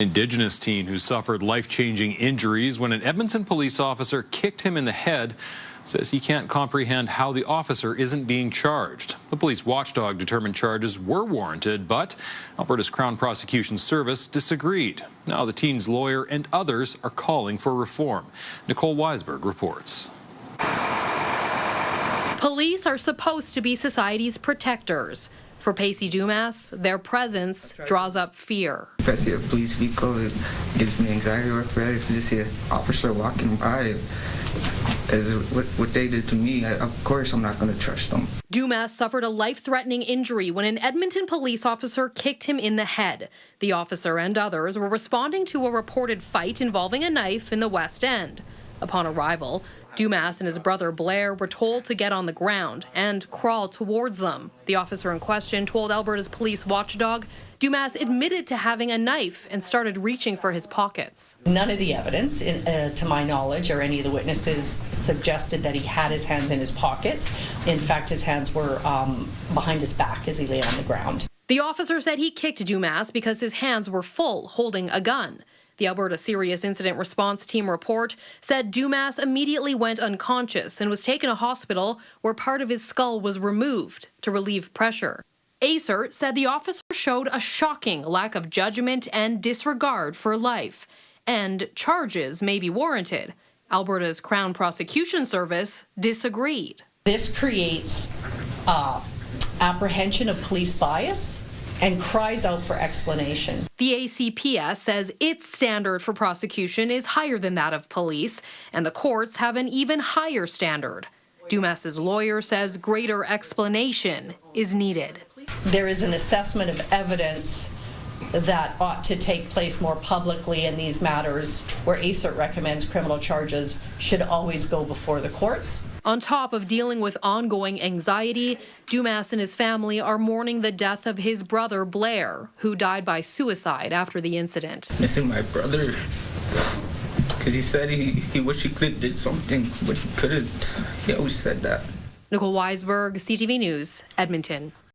Indigenous teen who suffered life-changing injuries when an Edmonton police officer kicked him in the head says he can't comprehend how the officer isn't being charged. The police watchdog determined charges were warranted, but Alberta's Crown Prosecution Service disagreed. Now the teen's lawyer and others are calling for reform. Nicole Weisberg reports. Police are supposed to be society's protectors. For Pacey Dumas, their presence draws up fear. If I see a police vehicle, it gives me anxiety. Or if I just see an officer walking by, as what they did to me, of course I'm not going to trust them. Dumas suffered a life-threatening injury when an Edmonton police officer kicked him in the head. The officer and others were responding to a reported fight involving a knife in the West End. Upon arrival, Dumas and his brother Blair were told to get on the ground and crawl towards them. The officer in question told Alberta's police watchdog Dumas admitted to having a knife and started reaching for his pockets. None of the evidence, to my knowledge, or any of the witnesses suggested that he had his hands in his pockets. In fact, his hands were behind his back as he lay on the ground. The officer said he kicked Dumas because his hands were full, holding a gun. The Alberta Serious Incident Response Team report said Dumas immediately went unconscious and was taken to hospital where part of his skull was removed to relieve pressure. ACER said the officer showed a shocking lack of judgment and disregard for life, and charges may be warranted. Alberta's Crown Prosecution Service disagreed. This creates apprehension of police bias and cries out for explanation. The ACPS says its standard for prosecution is higher than that of police, and the courts have an even higher standard. Dumas's lawyer says greater explanation is needed. There is an assessment of evidence that ought to take place more publicly in these matters, where ACER recommends criminal charges should always go before the courts. On top of dealing with ongoing anxiety, Dumas and his family are mourning the death of his brother Blair, who died by suicide after the incident. Missing my brother, because he said he wished he could have did something, but he couldn't. He always said that. Nicole Weisberg, CTV News, Edmonton.